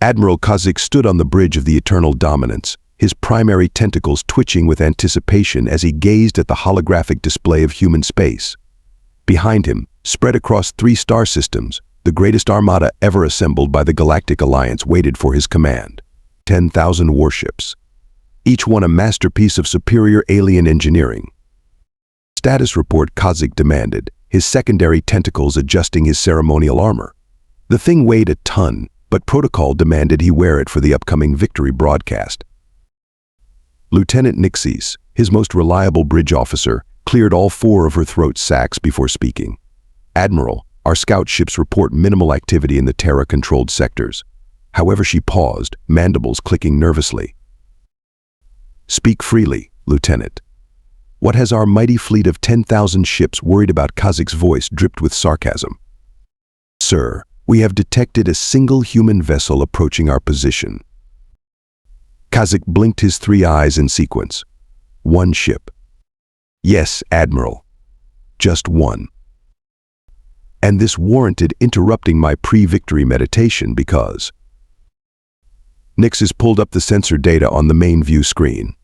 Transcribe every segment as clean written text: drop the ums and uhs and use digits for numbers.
Admiral Kazik stood on the bridge of the Eternal Dominance, his primary tentacles twitching with anticipation as he gazed at the holographic display of human space. Behind him, spread across 3 star systems, the greatest armada ever assembled by the Galactic Alliance waited for his command. 10,000 warships, each one a masterpiece of superior alien engineering. Status report, Kazik demanded, his secondary tentacles adjusting his ceremonial armor. The thing weighed a ton, but protocol demanded he wear it for the upcoming victory broadcast. Lieutenant Nixis, his most reliable bridge officer, cleared all 4 of her throat sacs before speaking. Admiral, our scout ships report minimal activity in the Terra-controlled sectors. However, she paused, mandibles clicking nervously. Speak freely, Lieutenant. What has our mighty fleet of 10,000 ships worried about? Kazik's voice dripped with sarcasm. Sir, we have detected a single human vessel approaching our position. Kazik blinked his 3 eyes in sequence. 1 ship. Yes, Admiral. Just 1. And this warranted interrupting my pre-victory meditation because... Nixis pulled up the sensor data on the main view screen.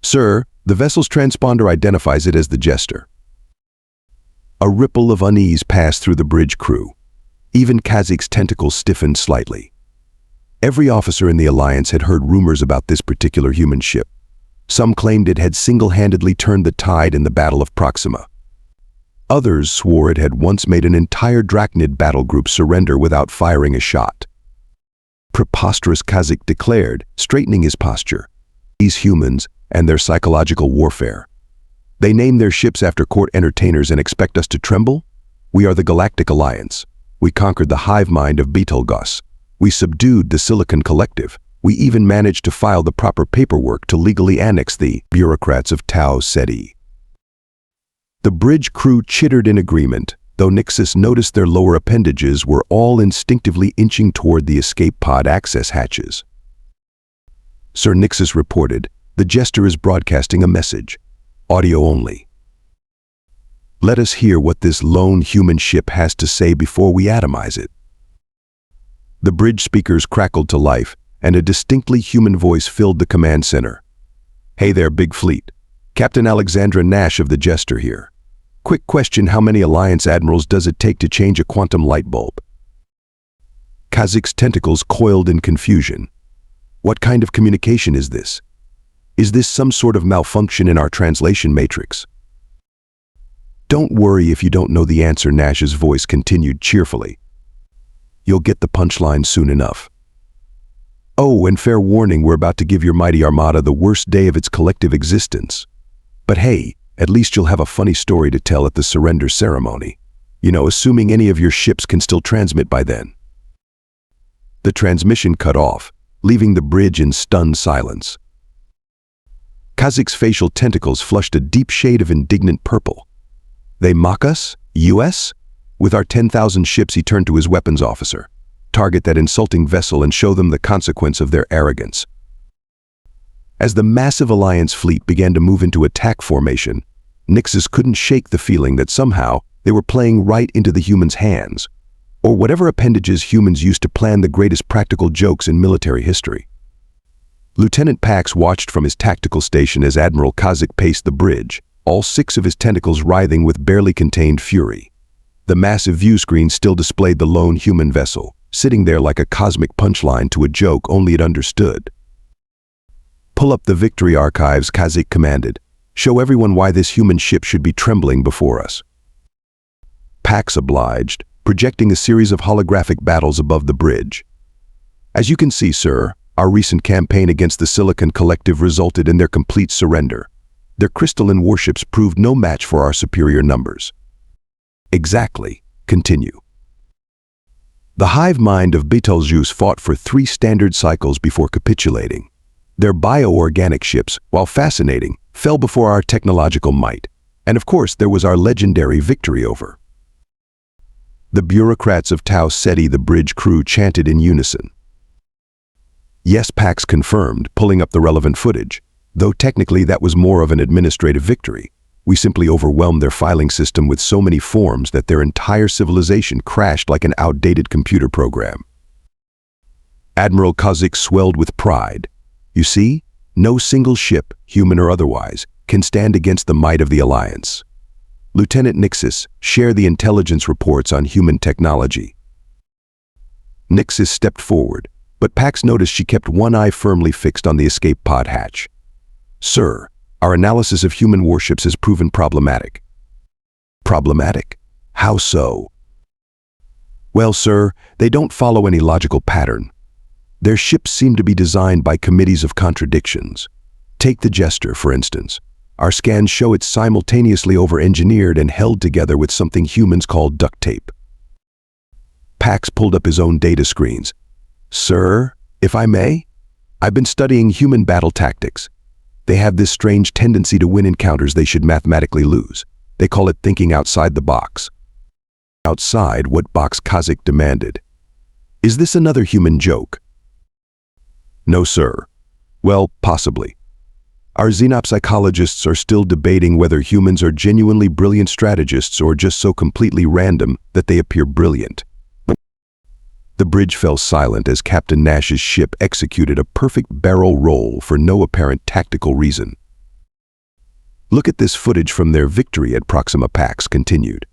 Sir, the vessel's transponder identifies it as the Jester. A ripple of unease passed through the bridge crew. Even Kazik's tentacles stiffened slightly. Every officer in the Alliance had heard rumors about this particular human ship. Some claimed it had single-handedly turned the tide in the Battle of Proxima. Others swore it had once made an entire Drachnid battle group surrender without firing a shot. Preposterous, Kazik declared, straightening his posture. These humans and their psychological warfare. They name their ships after court entertainers and expect us to tremble? We are the Galactic Alliance. We conquered the hive mind of Betelgeuse. We subdued the Silicon Collective. We even managed to file the proper paperwork to legally annex the bureaucrats of Tau Ceti. The bridge crew chittered in agreement, though Nixis noticed their lower appendages were all instinctively inching toward the escape pod access hatches. Sir, Nixis reported, the Jester is broadcasting a message. Audio only. Let us hear what this lone human ship has to say before we atomize it. The bridge speakers crackled to life, and a distinctly human voice filled the command center. Hey there, Big Fleet. Captain Alexandra Nash of the Jester here. Quick question, how many Alliance admirals does it take to change a quantum light bulb? Kazik's tentacles coiled in confusion. What kind of communication is this? Is this some sort of malfunction in our translation matrix? Don't worry if you don't know the answer, Nash's voice continued cheerfully. You'll get the punchline soon enough. Oh, and fair warning, we're about to give your mighty armada the worst day of its collective existence. But hey, at least you'll have a funny story to tell at the surrender ceremony. You know, assuming any of your ships can still transmit by then. The transmission cut off, leaving the bridge in stunned silence. Kazik's facial tentacles flushed a deep shade of indignant purple. They mock us? US? With our 10,000 ships, he turned to his weapons officer. Target that insulting vessel and show them the consequence of their arrogance. As the massive Alliance fleet began to move into attack formation, Nixis couldn't shake the feeling that somehow they were playing right into the humans' hands, or whatever appendages humans used to plan the greatest practical jokes in military history. Lieutenant Pax watched from his tactical station as Admiral Kazik paced the bridge, all 6 of his tentacles writhing with barely contained fury. The massive view screen still displayed the lone human vessel, sitting there like a cosmic punchline to a joke only it understood. Pull up the victory archives, Kazik commanded. Show everyone why this human ship should be trembling before us. Pax obliged, projecting a series of holographic battles above the bridge. As you can see, sir, our recent campaign against the Silicon Collective resulted in their complete surrender. Their crystalline warships proved no match for our superior numbers. Exactly. Continue. The hive mind of Betelgeuse fought for 3 standard cycles before capitulating. Their bioorganic ships, while fascinating, fell before our technological might. And of course, there was our legendary victory over. The bureaucrats of Tau Ceti, the bridge crew, chanted in unison. Yes, Pax confirmed, pulling up the relevant footage. Though technically that was more of an administrative victory. We simply overwhelmed their filing system with so many forms that their entire civilization crashed like an outdated computer program. Admiral Kazakh swelled with pride. You see, no single ship, human or otherwise, can stand against the might of the Alliance. Lieutenant Nixis, share the intelligence reports on human technology. Nixis stepped forward, but Pax noticed she kept one eye firmly fixed on the escape pod hatch. Sir, our analysis of human warships has proven problematic. Problematic? How so? Well, sir, they don't follow any logical pattern. Their ships seem to be designed by committees of contradictions. Take the Jester, for instance. Our scans show it's simultaneously over-engineered and held together with something humans call duct tape. Pax pulled up his own data screens. Sir, if I may? I've been studying human battle tactics. They have this strange tendency to win encounters they should mathematically lose. They call it thinking outside the box. Outside what box Kazakh demanded. Is this another human joke? No, sir. Well, possibly. Our xenopsychologists are still debating whether humans are genuinely brilliant strategists or just so completely random that they appear brilliant. The bridge fell silent as Captain Nash's ship executed a perfect barrel roll for no apparent tactical reason. Look at this footage from their victory at Proxima. Pax continued.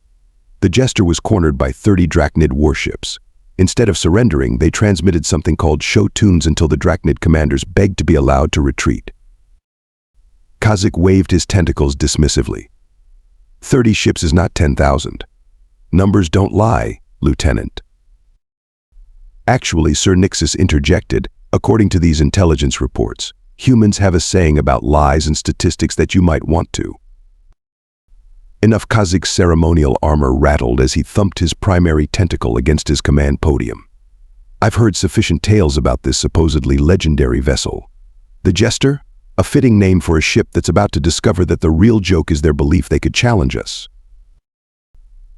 The Jester was cornered by 30 Drachnid warships. Instead of surrendering, they transmitted something called show tunes until the Drachnid commanders begged to be allowed to retreat. Kazakh waved his tentacles dismissively. 30 ships is not 10,000. Numbers don't lie, Lieutenant. Actually, Sir Nixis interjected, according to these intelligence reports, humans have a saying about lies and statistics that you might want to. Enough. Kazakh's ceremonial armor rattled as he thumped his primary tentacle against his command podium. I've heard sufficient tales about this supposedly legendary vessel. The Jester? A fitting name for a ship that's about to discover that the real joke is their belief they could challenge us.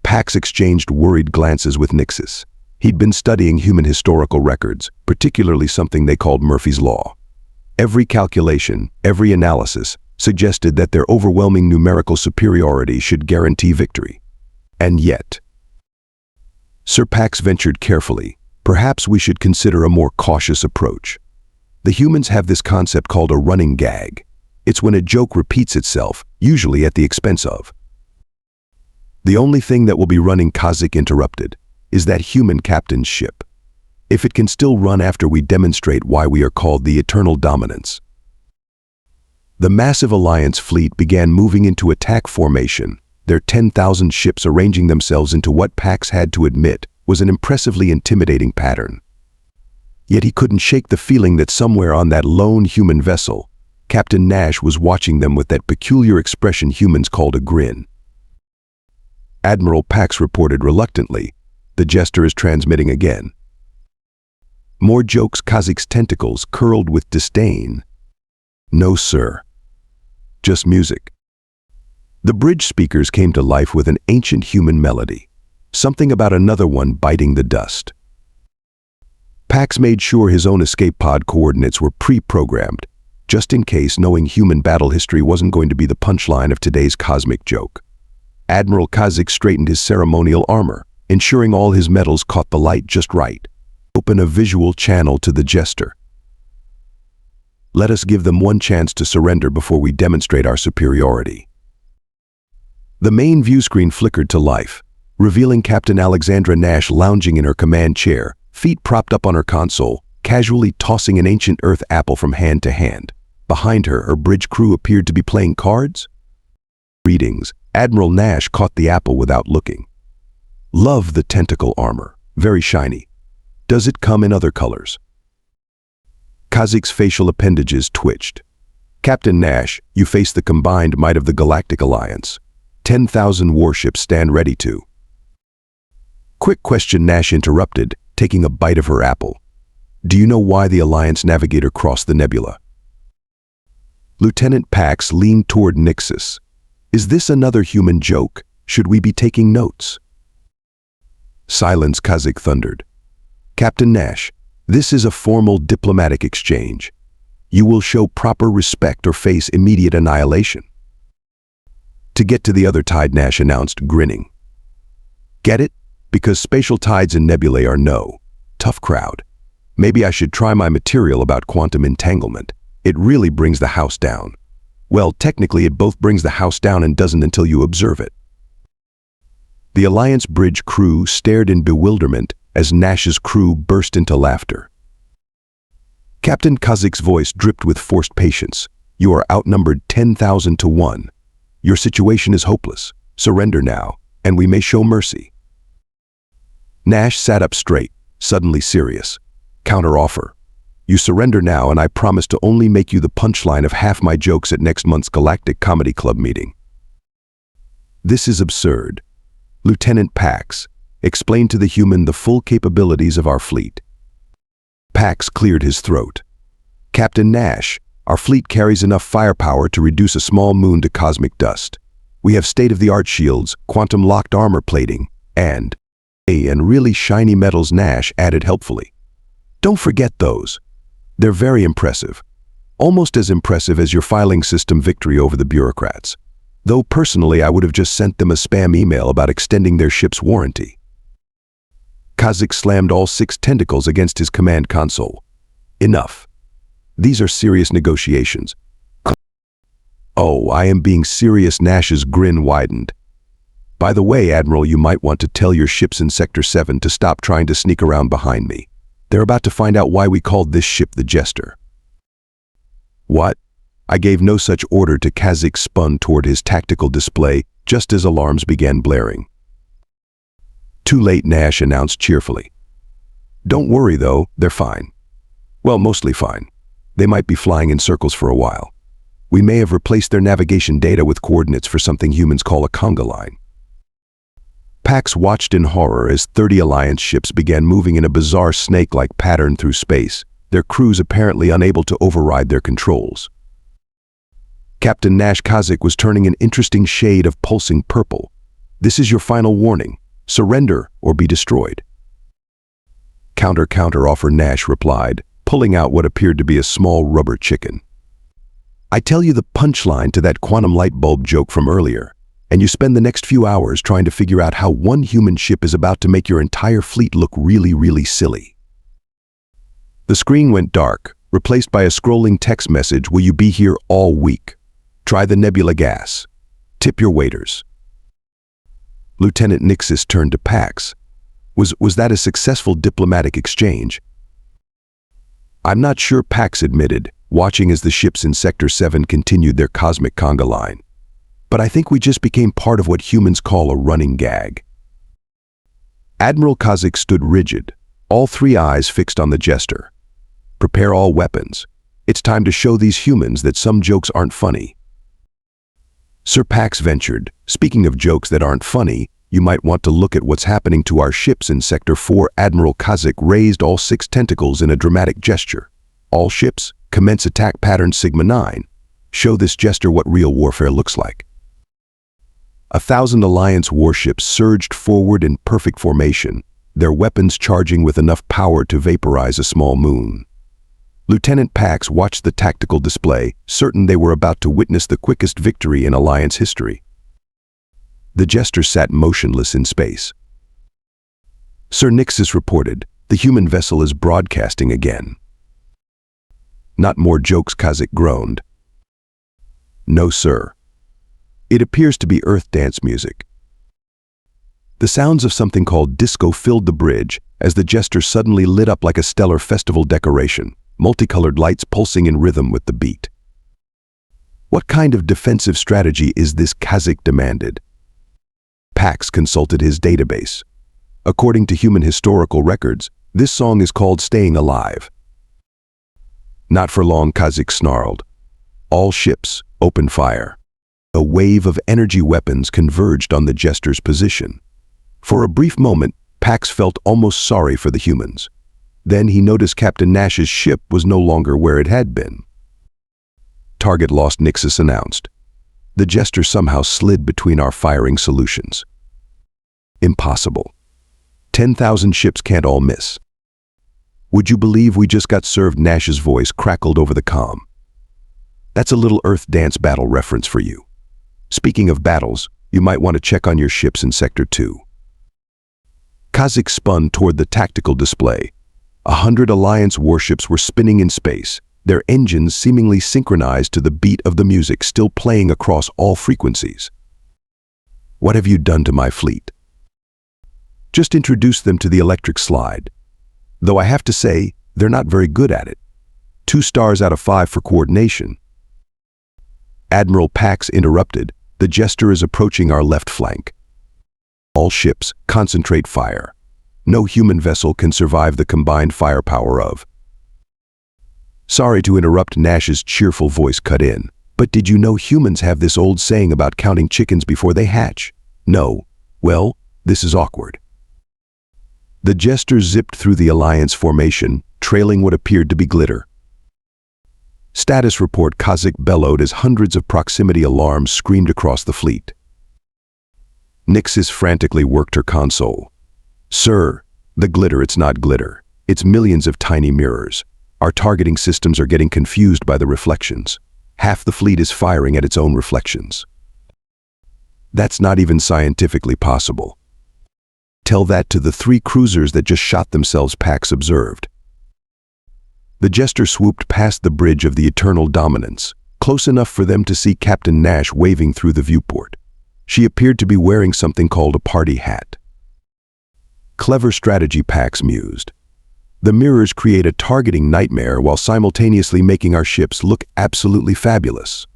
Pax exchanged worried glances with Nixis. He'd been studying human historical records, particularly something they called Murphy's Law. Every calculation, every analysis, suggested that their overwhelming numerical superiority should guarantee victory. And yet, Sir Pax ventured carefully, perhaps we should consider a more cautious approach. The humans have this concept called a running gag. It's when a joke repeats itself, usually at the expense of. The only thing that will be running, Kazakh interrupted, is that human captain's ship. If it can still run after we demonstrate why we are called the Eternal Dominance. The massive Alliance fleet began moving into attack formation, their 10,000 ships arranging themselves into what Pax had to admit was an impressively intimidating pattern. Yet he couldn't shake the feeling that somewhere on that lone human vessel, Captain Nash was watching them with that peculiar expression humans called a grin. Admiral Pax reported reluctantly, the Jester is transmitting again. More jokes. Kazakh's tentacles curled with disdain. No, sir. Just music. The bridge speakers came to life with an ancient human melody, something about another one biting the dust. Pax made sure his own escape pod coordinates were pre-programmed, just in case, knowing human battle history wasn't going to be the punchline of today's cosmic joke. Admiral Kazakh straightened his ceremonial armor, ensuring all his metals caught the light just right. Open a visual channel to the Jester. Let us give them one chance to surrender before we demonstrate our superiority. The main view screen flickered to life, revealing Captain Alexandra Nash lounging in her command chair, feet propped up on her console, casually tossing an ancient earth apple from hand to hand. Behind her, her bridge crew appeared to be playing cards. Greetings. Admiral Nash caught the apple without looking. Love the tentacle armor. Very shiny. Does it come in other colors? Kazakh's facial appendages twitched. Captain Nash, you face the combined might of the Galactic Alliance. 10,000 warships stand ready to. Quick question, Nash interrupted, taking a bite of her apple. Do you know why the Alliance navigator crossed the nebula? Lieutenant Pax leaned toward Nixis. Is this another human joke? Should we be taking notes? Silence, Kazakh thundered. Captain Nash, this is a formal diplomatic exchange. You will show proper respect or face immediate annihilation. To get to the other tide, Nash announced, grinning. Get it? Because spatial tides and nebulae are no. Tough crowd. Maybe I should try my material about quantum entanglement. It really brings the house down. Well, technically it both brings the house down and doesn't until you observe it. The Alliance Bridge crew stared in bewilderment as Nash's crew burst into laughter. Captain Kazik's voice dripped with forced patience. You are outnumbered 10,000 to 1. Your situation is hopeless. Surrender now, and we may show mercy. Nash sat up straight, suddenly serious. Counteroffer. You surrender now and I promise to only make you the punchline of half my jokes at next month's Galactic Comedy Club meeting. This is absurd. Lieutenant Pax, explain to the human the full capabilities of our fleet. Pax cleared his throat. Captain Nash, our fleet carries enough firepower to reduce a small moon to cosmic dust. We have state-of-the-art shields, quantum-locked armor plating, and really shiny metals. Nash added helpfully. Don't forget those. They're very impressive. Almost as impressive as your filing system victory over the bureaucrats. Though personally I would have just sent them a spam email about extending their ship's warranty. Kazik slammed all 6 tentacles against his command console. Enough. These are serious negotiations. Oh, I am being serious. Nash's grin widened. By the way, Admiral, you might want to tell your ships in Sector 7 to stop trying to sneak around behind me. They're about to find out why we called this ship the Jester. What? I gave no such order. To Kazik spun toward his tactical display just as alarms began blaring. Too late, Nash announced cheerfully. Don't worry though, they're fine. Well, mostly fine. They might be flying in circles for a while. We may have replaced their navigation data with coordinates for something humans call a conga line. Pax watched in horror as 30 Alliance ships began moving in a bizarre snake-like pattern through space, their crews apparently unable to override their controls. Captain Nash Kazik was turning an interesting shade of pulsing purple. This is your final warning. Surrender or be destroyed. Counter-offer, Nash replied, pulling out what appeared to be a small rubber chicken. I tell you the punchline to that quantum light bulb joke from earlier, and you spend the next few hours trying to figure out how one human ship is about to make your entire fleet look really, really silly. The screen went dark, replaced by a scrolling text message. Will you be here all week? Try the nebula gas. Tip your waiters. Lieutenant Nixis turned to Pax. Was that a successful diplomatic exchange? I'm not sure, Pax admitted, watching as the ships in Sector 7 continued their cosmic conga line. But I think we just became part of what humans call a running gag. Admiral Kazik stood rigid, all 3 eyes fixed on the Jester. Prepare all weapons. It's time to show these humans that some jokes aren't funny. Sir Pax ventured, speaking of jokes that aren't funny, you might want to look at what's happening to our ships in Sector 4. Admiral Kazik raised all 6 tentacles in a dramatic gesture. All ships, commence attack pattern Sigma 9. Show this Jester what real warfare looks like. 1,000 Alliance warships surged forward in perfect formation, their weapons charging with enough power to vaporize a small moon. Lieutenant Pax watched the tactical display, certain they were about to witness the quickest victory in Alliance history. The Jester sat motionless in space. Sir Nixis reported, the human vessel is broadcasting again. Not more jokes, Kazik groaned. No, sir. It appears to be Earth dance music. The sounds of something called disco filled the bridge as the Jester suddenly lit up like a stellar festival decoration, multicolored lights pulsing in rhythm with the beat. What kind of defensive strategy is this? Kazik demanded. Pax consulted his database. According to human historical records, this song is called Staying Alive. Not for long, Kazik snarled. All ships, open fire. A wave of energy weapons converged on the Jester's position. For a brief moment, Pax felt almost sorry for the humans. Then he noticed Captain Nash's ship was no longer where it had been. Target lost, Nixis announced. The Jester somehow slid between our firing solutions. Impossible. 10,000 ships can't all miss. Would you believe we just got served? Nash's voice crackled over the comm. That's a little Earth dance battle reference for you. Speaking of battles, you might want to check on your ships in Sector 2. Kazik spun toward the tactical display. 100 Alliance warships were spinning in space, their engines seemingly synchronized to the beat of the music still playing across all frequencies. What have you done to my fleet? Just introduce them to the electric slide. Though I have to say, they're not very good at it. 2 stars out of 5 for coordination. Admiral Pax interrupted. The Jester is approaching our left flank. All ships, concentrate fire. No human vessel can survive the combined firepower of... Sorry to interrupt, Nash's cheerful voice cut in, but did you know humans have this old saying about counting chickens before they hatch? No. Well, this is awkward. The Jester zipped through the Alliance formation, trailing what appeared to be glitter. Status report, Kazakh bellowed as hundreds of proximity alarms screamed across the fleet. Nixis frantically worked her console. Sir, the glitter, it's not glitter. It's millions of tiny mirrors. Our targeting systems are getting confused by the reflections. Half the fleet is firing at its own reflections. That's not even scientifically possible. Tell that to the 3 cruisers that just shot themselves, Pax observed. The Jester swooped past the bridge of the Eternal Dominance, close enough for them to see Captain Nash waving through the viewport. She appeared to be wearing something called a party hat. Clever strategy, Pax mused. The mirrors create a targeting nightmare while simultaneously making our ships look absolutely fabulous.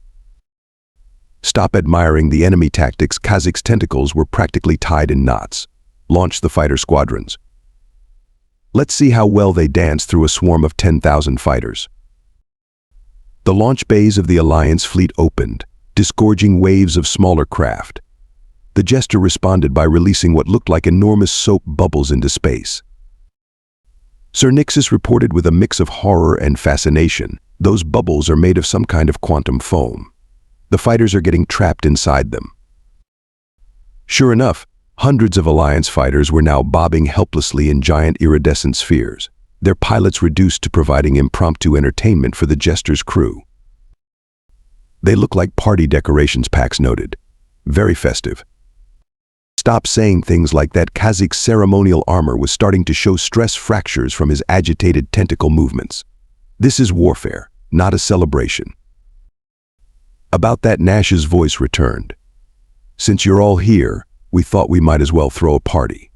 Stop admiring the enemy tactics. Kazakh's tentacles were practically tied in knots. Launch the fighter squadrons. Let's see how well they dance through a swarm of 10,000 fighters. The launch bays of the Alliance fleet opened, disgorging waves of smaller craft. The Jester responded by releasing what looked like enormous soap bubbles into space. Sir Nixis reported with a mix of horror and fascination. Those bubbles are made of some kind of quantum foam. The fighters are getting trapped inside them. Sure enough, hundreds of Alliance fighters were now bobbing helplessly in giant iridescent spheres, their pilots reduced to providing impromptu entertainment for the Jester's crew. They look like party decorations, Pax noted. Very festive. Stop saying things like that. Kazakh's ceremonial armor was starting to show stress fractures from his agitated tentacle movements. This is warfare, not a celebration. About that, Nash's voice returned. Since you're all here, we thought we might as well throw a party.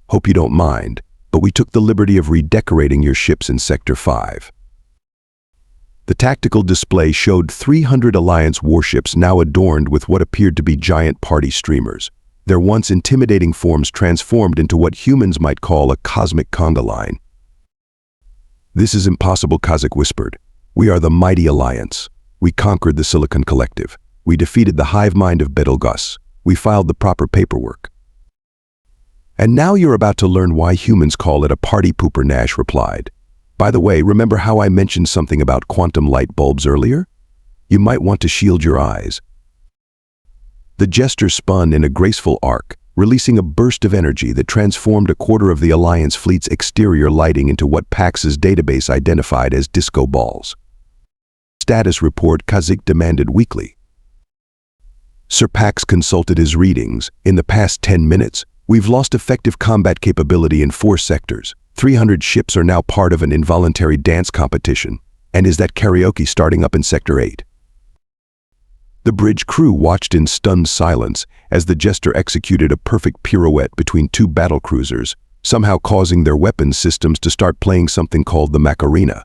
Hope you don't mind, but we took the liberty of redecorating your ships in Sector 5. The tactical display showed 300 Alliance warships now adorned with what appeared to be giant party streamers, their once intimidating forms transformed into what humans might call a cosmic conga line. This is impossible, Kazakh whispered. We are the mighty Alliance. We conquered the Silicon Collective. We defeated the hive mind of Betelgeuse. We filed the proper paperwork. And now you're about to learn why humans call it a party pooper, Nash replied. By the way, remember how I mentioned something about quantum light bulbs earlier? You might want to shield your eyes. The Jester spun in a graceful arc, releasing a burst of energy that transformed a quarter of the Alliance fleet's exterior lighting into what Pax's database identified as disco balls. Status report, Kazakh demanded weakly. Sir Pax consulted his readings. In the past 10 minutes, we've lost effective combat capability in 4 sectors. 300 ships are now part of an involuntary dance competition. And is that karaoke starting up in Sector 8? The bridge crew watched in stunned silence as the Jester executed a perfect pirouette between 2 battlecruisers, somehow causing their weapons systems to start playing something called the Macarena.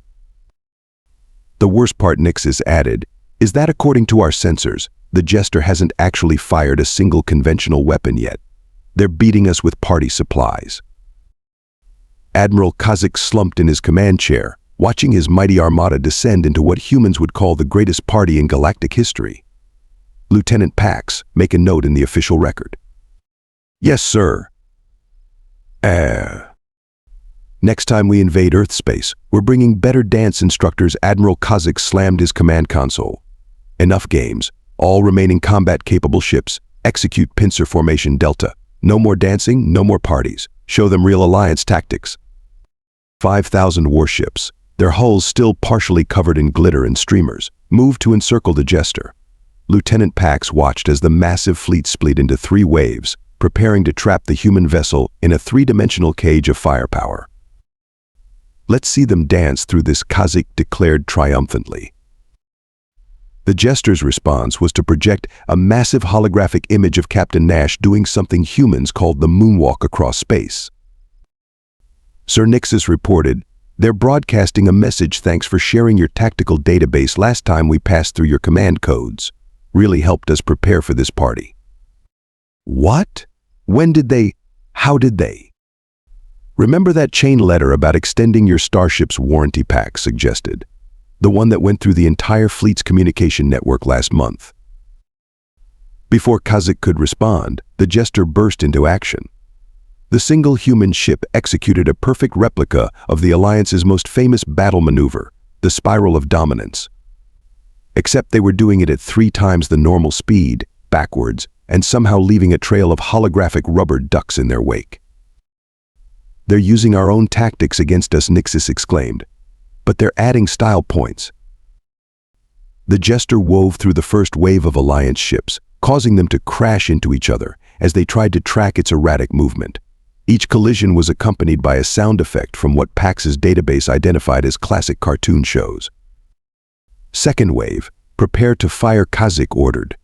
The worst part, Nixis added, is that according to our sensors, the Jester hasn't actually fired a single conventional weapon yet. They're beating us with party supplies. Admiral Kazakh slumped in his command chair, watching his mighty armada descend into what humans would call the greatest party in galactic history. Lieutenant Pax, make a note in the official record. Yes, sir. Next time we invade Earth space, we're bringing better dance instructors. Admiral Kazakh slammed his command console. Enough games. All remaining combat-capable ships, execute pincer formation Delta. No more dancing, no more parties. Show them real Alliance tactics. 5,000 warships, their hulls still partially covered in glitter and streamers, moved to encircle the Jester. Lieutenant Pax watched as the massive fleet split into 3 waves, preparing to trap the human vessel in a 3-dimensional cage of firepower. Let's see them dance through this, Kazik declared triumphantly. The Jester's response was to project a massive holographic image of Captain Nash doing something humans called the moonwalk across space. Sir Nixus reported, "They're broadcasting a message. Thanks for sharing your tactical database last time we passed through your command codes. Really helped us prepare for this party." What? When did they? How did they? Remember that chain letter about extending your starship's warranty pack suggested? The one that went through the entire fleet's communication network last month. Before Kazik could respond, the Jester burst into action. The single human ship executed a perfect replica of the Alliance's most famous battle maneuver, the Spiral of Dominance. Except they were doing it at 3 times the normal speed, backwards, and somehow leaving a trail of holographic rubber ducks in their wake. "They're using our own tactics against us," Nixus exclaimed. "But they're adding style points." The Jester wove through the first wave of Alliance ships, causing them to crash into each other as they tried to track its erratic movement. Each collision was accompanied by a sound effect from what Pax's database identified as classic cartoon shows. "Second wave, prepare to fire," Kazik ordered.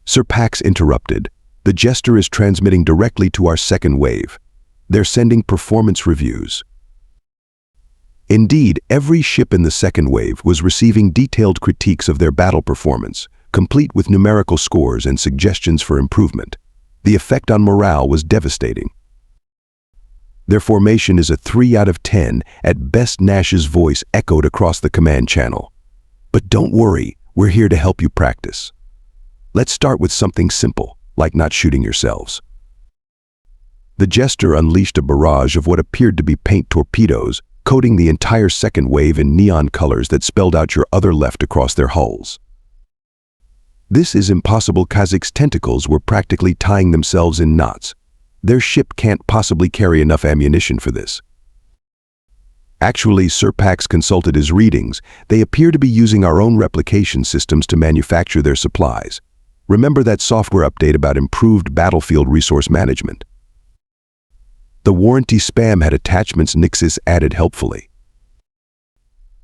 Sir Pax interrupted. "The Jester is transmitting directly to our second wave. They're sending performance reviews." Indeed, every ship in the second wave was receiving detailed critiques of their battle performance, complete with numerical scores and suggestions for improvement. The effect on morale was devastating. "Their formation is a 3 out of 10 at best," Nash's voice echoed across the command channel. "But don't worry, we're here to help you practice. Let's start with something simple, like not shooting yourselves." The Jester unleashed a barrage of what appeared to be paint torpedoes, coating the entire second wave in neon colors that spelled out "your other left" across their hulls. "This is impossible." Kazik's tentacles were practically tying themselves in knots. "Their ship can't possibly carry enough ammunition for this." Actually, Sir Pax consulted his readings. They appear to be using our own replication systems to manufacture their supplies. Remember that software update about improved battlefield resource management? The warranty spam had attachments, Nixus added helpfully.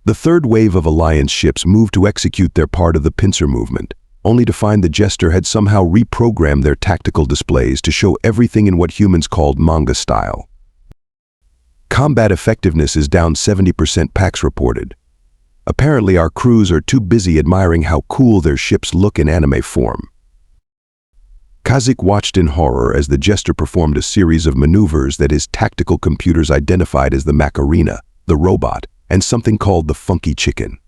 The third wave of Alliance ships moved to execute their part of the pincer movement, only to find the Jester had somehow reprogrammed their tactical displays to show everything in what humans called manga style. "Combat effectiveness is down 70%, Pax reported. Apparently our crews are too busy admiring how cool their ships look in anime form." Kazik watched in horror as the Jester performed a series of maneuvers that his tactical computers identified as the Macarena, the robot, and something called the funky chicken.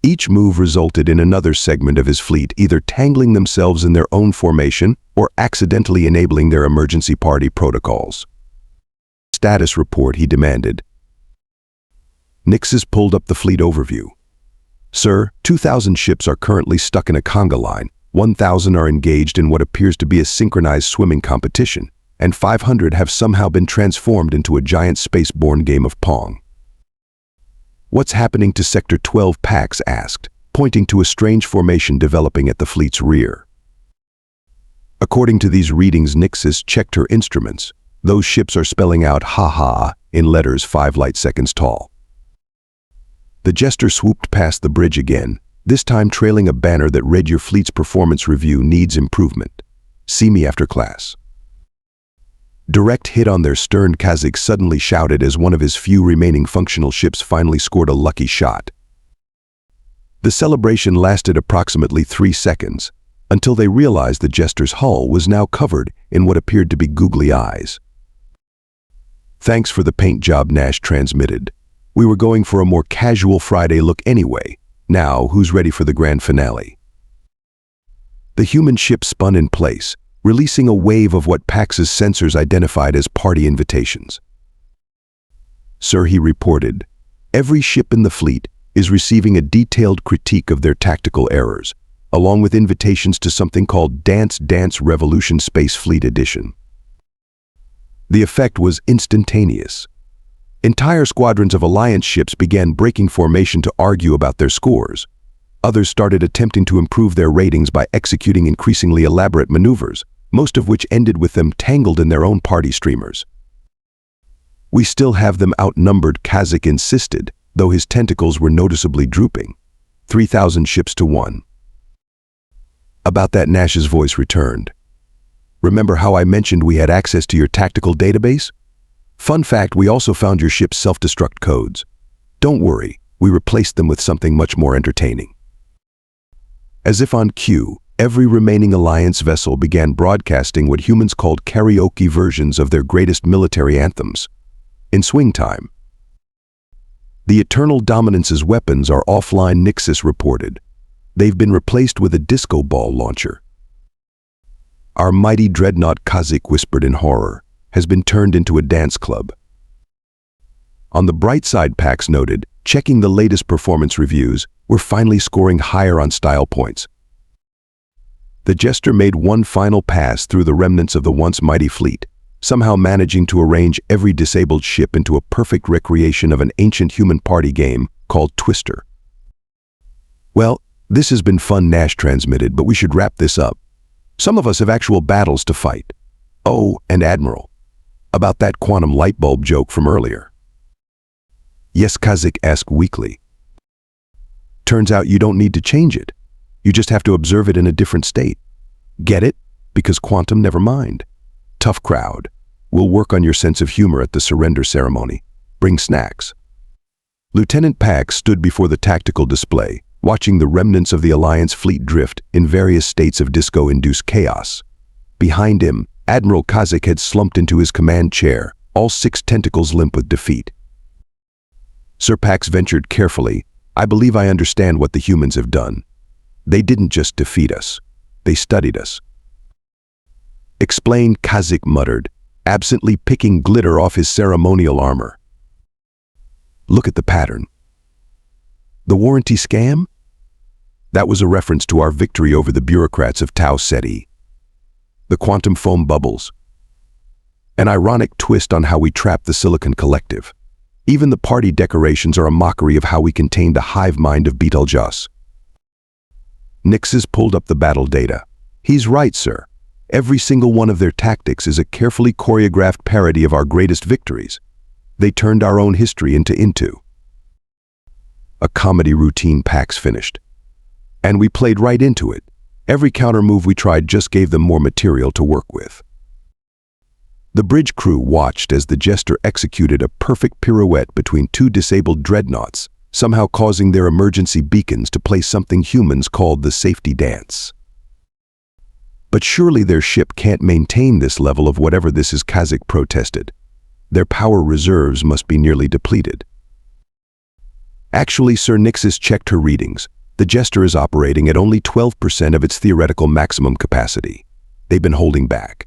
Each move resulted in another segment of his fleet either tangling themselves in their own formation or accidentally enabling their emergency party protocols. "Status report," he demanded. Nixus pulled up the fleet overview. "Sir, 2,000 ships are currently stuck in a conga line, 1,000 are engaged in what appears to be a synchronized swimming competition, and 500 have somehow been transformed into a giant space-borne game of Pong." "What's happening to Sector 12?" Pax asked, pointing to a strange formation developing at the fleet's rear. According to these readings, Nixus checked her instruments. Those ships are spelling out "ha-ha" in letters 5 light seconds tall. The Jester swooped past the bridge again, this time trailing a banner that read, "Your fleet's performance review needs improvement. See me after class." "Direct hit on their stern," Kazik suddenly shouted as one of his few remaining functional ships finally scored a lucky shot. The celebration lasted approximately 3 seconds, until they realized the Jester's hull was now covered in what appeared to be googly eyes. "Thanks for the paint job," Nash transmitted. "We were going for a more casual Friday look anyway. Now, who's ready for the grand finale?" The human ship spun in place, releasing a wave of what Pax's sensors identified as party invitations. "Sir," he reported, "every ship in the fleet is receiving a detailed critique of their tactical errors, along with invitations to something called Dance Dance Revolution Space Fleet Edition." The effect was instantaneous. Entire squadrons of Alliance ships began breaking formation to argue about their scores. Others started attempting to improve their ratings by executing increasingly elaborate maneuvers, most of which ended with them tangled in their own party streamers. We still have them outnumbered, Kazakh insisted, though his tentacles were noticeably drooping. 3,000 ships to 1. About that, Nash's voice returned. Remember how I mentioned we had access to your tactical database? Fun fact, we also found your ship's self-destruct codes. Don't worry, we replaced them with something much more entertaining. As if on cue, every remaining Alliance vessel began broadcasting what humans called karaoke versions of their greatest military anthems. In swing time. The Eternal Dominance's weapons are offline, Nixis reported. They've been replaced with a disco ball launcher. Our mighty dreadnought, Kazakh whispered in horror, has been turned into a dance club. On the bright side, Pax noted, checking the latest performance reviews, we're finally scoring higher on style points. The Jester made one final pass through the remnants of the once mighty fleet, somehow managing to arrange every disabled ship into a perfect recreation of an ancient human party game called Twister. Well, this has been fun, Nash transmitted, but we should wrap this up. Some of us have actual battles to fight. Oh, and Admiral, about that quantum light bulb joke from earlier. Yes, Kazakh asked weakly. Turns out you don't need to change it. You just have to observe it in a different state. Get it? Because quantum, never mind. Tough crowd. We'll work on your sense of humor at the surrender ceremony. Bring snacks. Lieutenant Pax stood before the tactical display, watching the remnants of the Alliance fleet drift in various states of disco-induced chaos. Behind him, Admiral Kazakh had slumped into his command chair, all 6 tentacles limp with defeat. Sir Pax ventured carefully, I believe I understand what the humans have done. They didn't just defeat us. They studied us. Explain, Kazakh muttered, absently picking glitter off his ceremonial armor. Look at the pattern. The warranty scam? That was a reference to our victory over the bureaucrats of Tau Ceti. The quantum foam bubbles. An ironic twist on how we trapped the Silicon Collective. Even the party decorations are a mockery of how we contained the hive mind of Betelgeuse. Nixis pulled up the battle data. He's right, sir. Every single one of their tactics is a carefully choreographed parody of our greatest victories. They turned our own history into a comedy routine, Pax finished. And we played right into it. Every counter move we tried just gave them more material to work with. The bridge crew watched as the Jester executed a perfect pirouette between 2 disabled dreadnoughts, somehow causing their emergency beacons to play something humans called the safety dance. But surely their ship can't maintain this level of whatever this is, Kazakh protested. Their power reserves must be nearly depleted. Actually, Sir, Nixis checked her readings. The Jester is operating at only 12% of its theoretical maximum capacity. They've been holding back.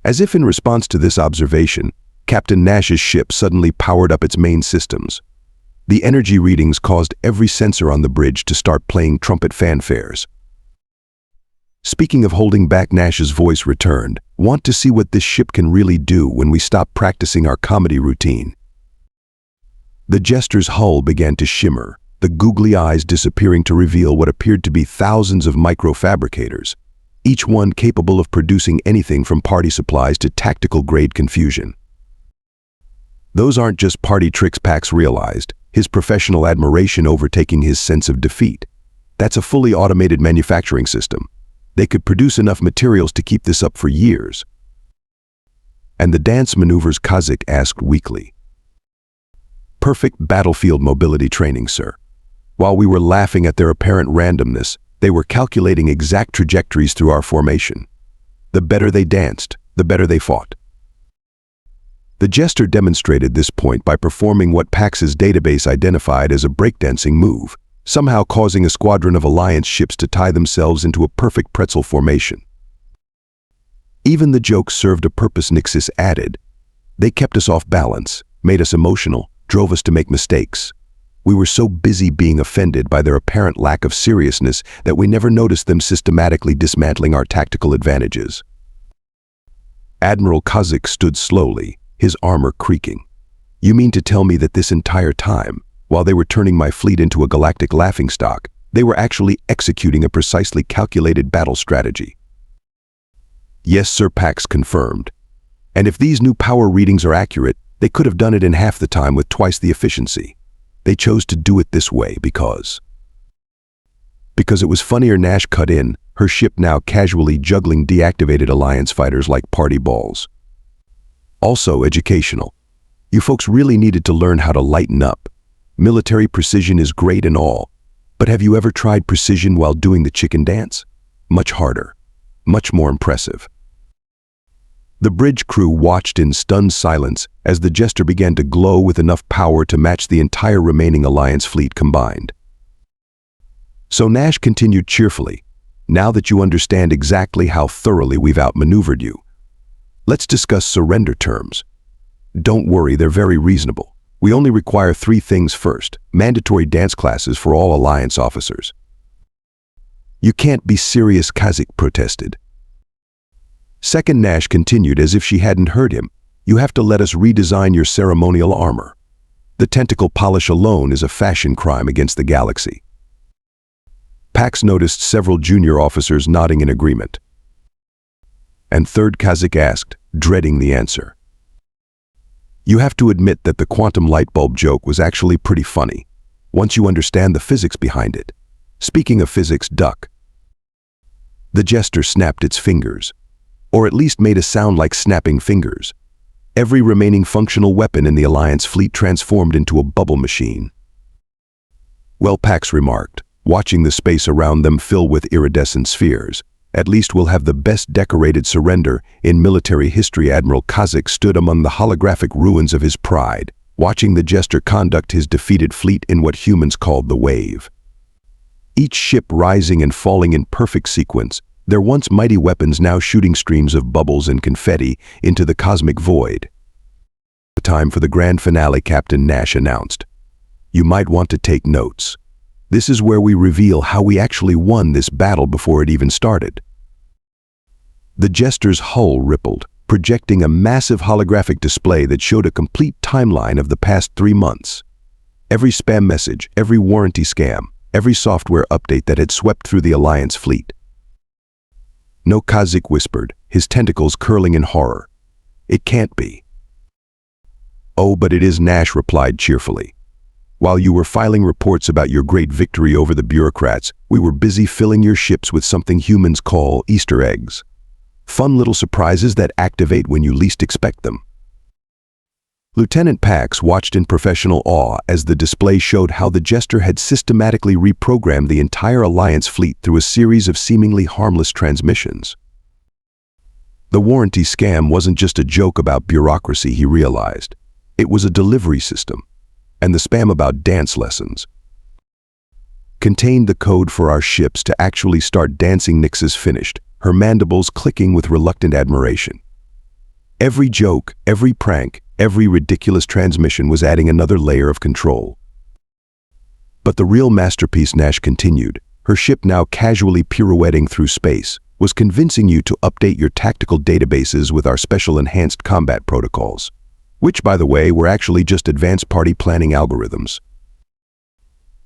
As if in response to this observation, Captain Nash's ship suddenly powered up its main systems. The energy readings caused every sensor on the bridge to start playing trumpet fanfares. Speaking of holding back, Nash's voice returned. Want to see what this ship can really do when we stop practicing our comedy routine? The Jester's hull began to shimmer, the googly eyes disappearing to reveal what appeared to be thousands of microfabricators, each one capable of producing anything from party supplies to tactical-grade confusion. Those aren't just party tricks, Pax realized, his professional admiration overtaking his sense of defeat. That's a fully automated manufacturing system. They could produce enough materials to keep this up for years. And the dance maneuvers, Kazakh asked weakly. Perfect battlefield mobility training, sir. While we were laughing at their apparent randomness, they were calculating exact trajectories through our formation. The better they danced, the better they fought. The Jester demonstrated this point by performing what Pax's database identified as a breakdancing move, somehow causing a squadron of Alliance ships to tie themselves into a perfect pretzel formation. Even the joke served a purpose, Nixis added. They kept us off balance, made us emotional, drove us to make mistakes. We were so busy being offended by their apparent lack of seriousness that we never noticed them systematically dismantling our tactical advantages. Admiral Kazakh stood slowly, his armor creaking. You mean to tell me that this entire time, while they were turning my fleet into a galactic laughingstock, they were actually executing a precisely calculated battle strategy? Yes, Sir, Pax confirmed. And if these new power readings are accurate, they could have done it in half the time with twice the efficiency. They chose to do it this way because it was funnier. Nash cut in, her ship now casually juggling deactivated Alliance fighters like party balls. Also educational. You folks really needed to learn how to lighten up. Military precision is great and all, but have you ever tried precision while doing the chicken dance? Much harder, much more impressive. The bridge crew watched in stunned silence as the Jester began to glow with enough power to match the entire remaining Alliance fleet combined. So Nash continued cheerfully, "Now that you understand exactly how thoroughly we've outmaneuvered you, let's discuss surrender terms. Don't worry, they're very reasonable. We only require 3 things first: mandatory dance classes for all Alliance officers." "You can't be serious," Kazik protested. Second, Nash continued as if she hadn't heard him, "You have to let us redesign your ceremonial armor. The tentacle polish alone is a fashion crime against the galaxy." Pax noticed several junior officers nodding in agreement. And third, Kazik asked, dreading the answer, "You have to admit that the quantum light bulb joke was actually pretty funny, once you understand the physics behind it. Speaking of physics, duck." The Jester snapped its fingers, or at least made a sound like snapping fingers. Every remaining functional weapon in the Alliance fleet transformed into a bubble machine. "Well," Pax remarked, watching the space around them fill with iridescent spheres, "at least we'll have the best decorated surrender in military history." Admiral Kazik stood among the holographic ruins of his pride, watching the Jester conduct his defeated fleet in what humans called the wave. Each ship rising and falling in perfect sequence, their once mighty weapons now shooting streams of bubbles and confetti into the cosmic void. "Time for the grand finale," Captain Nash announced. "You might want to take notes. This is where we reveal how we actually won this battle before it even started." The Jester's hull rippled, projecting a massive holographic display that showed a complete timeline of the past 3 months. Every spam message, every warranty scam, every software update that had swept through the Alliance fleet. "No," Kazik whispered, his tentacles curling in horror. "It can't be." "Oh, but it is," Nash replied cheerfully. "While you were filing reports about your great victory over the bureaucrats, we were busy filling your ships with something humans call Easter eggs. Fun little surprises that activate when you least expect them." Lieutenant Pax watched in professional awe as the display showed how the Jester had systematically reprogrammed the entire Alliance fleet through a series of seemingly harmless transmissions. The warranty scam wasn't just a joke about bureaucracy, he realized. It was a delivery system. And the spam about dance lessons contained the code for our ships to actually start dancing. Nix's finished, her mandibles clicking with reluctant admiration. Every joke, every prank, every ridiculous transmission was adding another layer of control. But the real masterpiece, Nash continued, her ship now casually pirouetting through space, was convincing you to update your tactical databases with our special enhanced combat protocols, which, by the way, were actually just advanced party planning algorithms.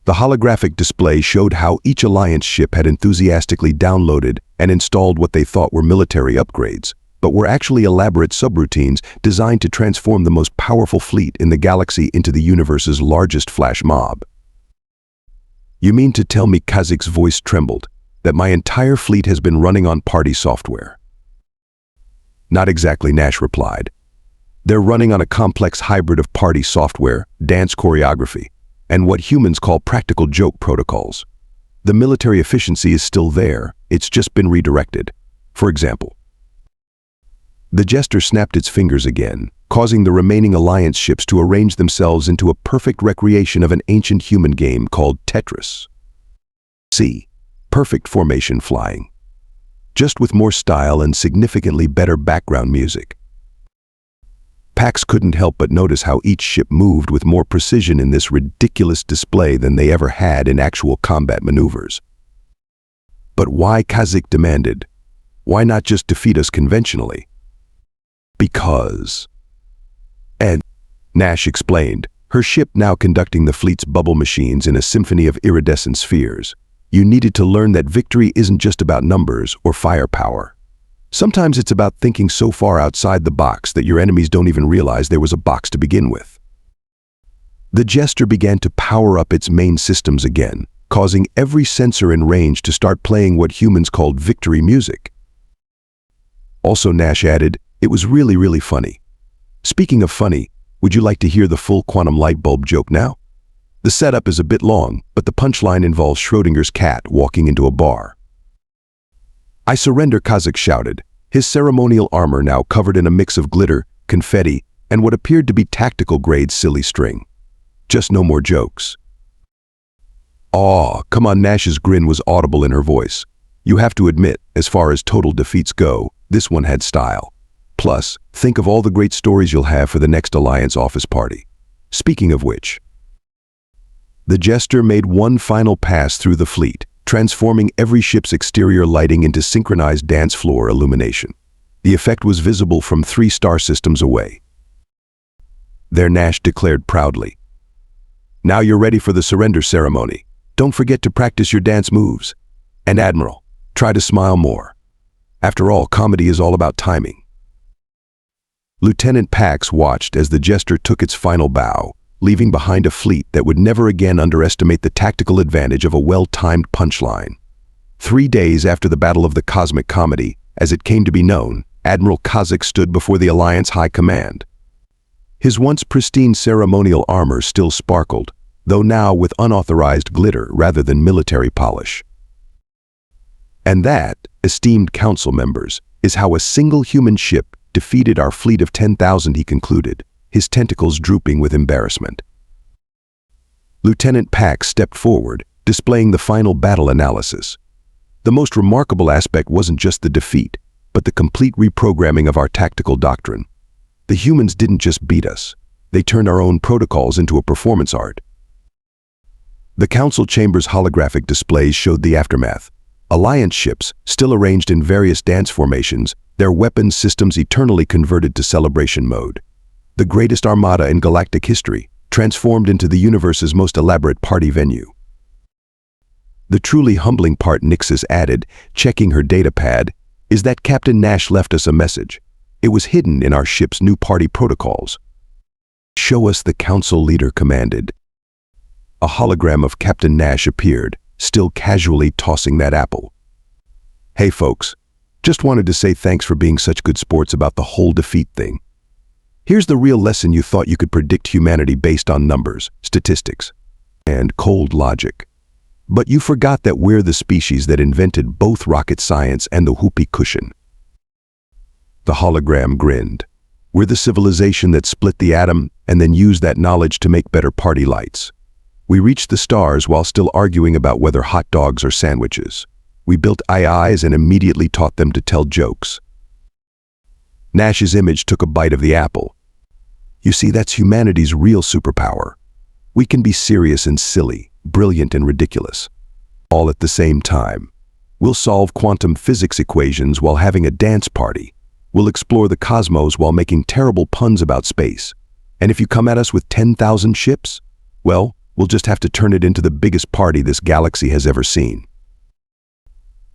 The holographic display showed how each Alliance ship had enthusiastically downloaded and installed what they thought were military upgrades, but were actually elaborate subroutines designed to transform the most powerful fleet in the galaxy into the universe's largest flash mob. "You mean to tell me," Kazik's voice trembled, "that my entire fleet has been running on party software?" "Not exactly," Nash replied. "They're running on a complex hybrid of party software, dance choreography, and what humans call practical joke protocols. The military efficiency is still there, it's just been redirected. For example." The Jester snapped its fingers again, causing the remaining Alliance ships to arrange themselves into a perfect recreation of an ancient human game called Tetris. See, perfect formation flying. Just with more style and significantly better background music. Pax couldn't help but notice how each ship moved with more precision in this ridiculous display than they ever had in actual combat maneuvers. "But why?" Kazik demanded. "Why not just defeat us conventionally?" "Because..." And Nash explained, her ship now conducting the fleet's bubble machines in a symphony of iridescent spheres. "You needed to learn that victory isn't just about numbers or firepower. Sometimes it's about thinking so far outside the box that your enemies don't even realize there was a box to begin with. The Jester began to power up its main systems again, causing every sensor in range to start playing what humans called victory music. Also, Nash added, it was really funny. Speaking of funny, would you like to hear the full quantum light bulb joke now? The setup is a bit long, but the punchline involves Schrodinger's cat walking into a bar. "I surrender," Kazakh shouted, his ceremonial armor now covered in a mix of glitter, confetti, and what appeared to be tactical-grade silly string. Just no more jokes. "Aw, come on," Nash's grin was audible in her voice. "You have to admit, as far as total defeats go, this one had style. Plus, think of all the great stories you'll have for the next Alliance office party. Speaking of which..." The Jester made one final pass through the fleet, transforming every ship's exterior lighting into synchronized dance floor illumination. The effect was visible from 3 star systems away. There, Nash declared proudly, "Now you're ready for the surrender ceremony. Don't forget to practice your dance moves. And Admiral, try to smile more. After all, comedy is all about timing." Lieutenant Pax watched as the Jester took its final bow, leaving behind a fleet that would never again underestimate the tactical advantage of a well-timed punchline. 3 days after the Battle of the Cosmic Comedy, as it came to be known, Admiral Kazakh stood before the Alliance High Command. His once pristine ceremonial armor still sparkled, though now with unauthorized glitter rather than military polish. And that, esteemed council members, is how a single human ship defeated our fleet of 10,000, he concluded, his tentacles drooping with embarrassment. Lieutenant Pax stepped forward, displaying the final battle analysis. The most remarkable aspect wasn't just the defeat, but the complete reprogramming of our tactical doctrine. The humans didn't just beat us, they turned our own protocols into a performance art. The council chamber's holographic displays showed the aftermath. Alliance ships, still arranged in various dance formations, their weapons systems eternally converted to celebration mode. The greatest armada in galactic history, transformed into the universe's most elaborate party venue. The truly humbling part, Nixis added, checking her data pad, is that Captain Nash left us a message. It was hidden in our ship's new party protocols. "Show us," the council leader commanded. A hologram of Captain Nash appeared, still casually tossing that apple. "Hey folks, just wanted to say thanks for being such good sports about the whole defeat thing. Here's the real lesson you thought you could predict humanity based on numbers, statistics, and cold logic. But you forgot that we're the species that invented both rocket science and the whoopee cushion." The hologram grinned. "We're the civilization that split the atom and then used that knowledge to make better party lights. We reached the stars while still arguing about whether hot dogs are sandwiches. We built AIs and immediately taught them to tell jokes." Nash's image took a bite of the apple. "You see, that's humanity's real superpower. We can be serious and silly, brilliant and ridiculous, all at the same time. We'll solve quantum physics equations while having a dance party. We'll explore the cosmos while making terrible puns about space. And if you come at us with 10,000 ships, well, we'll just have to turn it into the biggest party this galaxy has ever seen."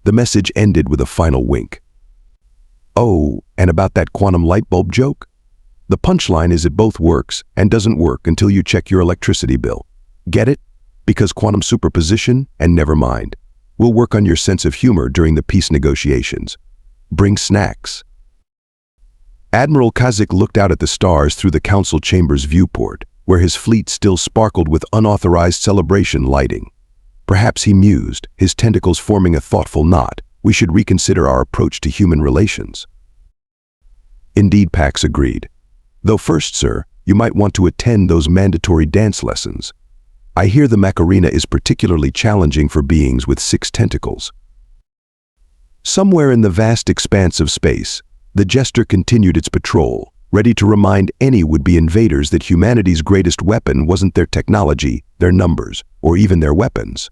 The message ended with a final wink. "Oh, and about that quantum light bulb joke? The punchline is it both works and doesn't work until you check your electricity bill. Get it? Because quantum superposition, and never mind. We'll work on your sense of humor during the peace negotiations. Bring snacks." Admiral Kazakh looked out at the stars through the council chamber's viewport, where his fleet still sparkled with unauthorized celebration lighting. Perhaps he mused, his tentacles forming a thoughtful knot, we should reconsider our approach to human relations. "Indeed," Pax agreed. "Though first, sir, you might want to attend those mandatory dance lessons. I hear the Macarena is particularly challenging for beings with 6 tentacles." Somewhere in the vast expanse of space, the Jester continued its patrol, ready to remind any would-be invaders that humanity's greatest weapon wasn't their technology, their numbers, or even their weapons.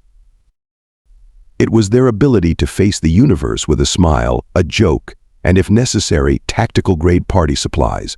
It was their ability to face the universe with a smile, a joke, and if necessary, tactical-grade party supplies.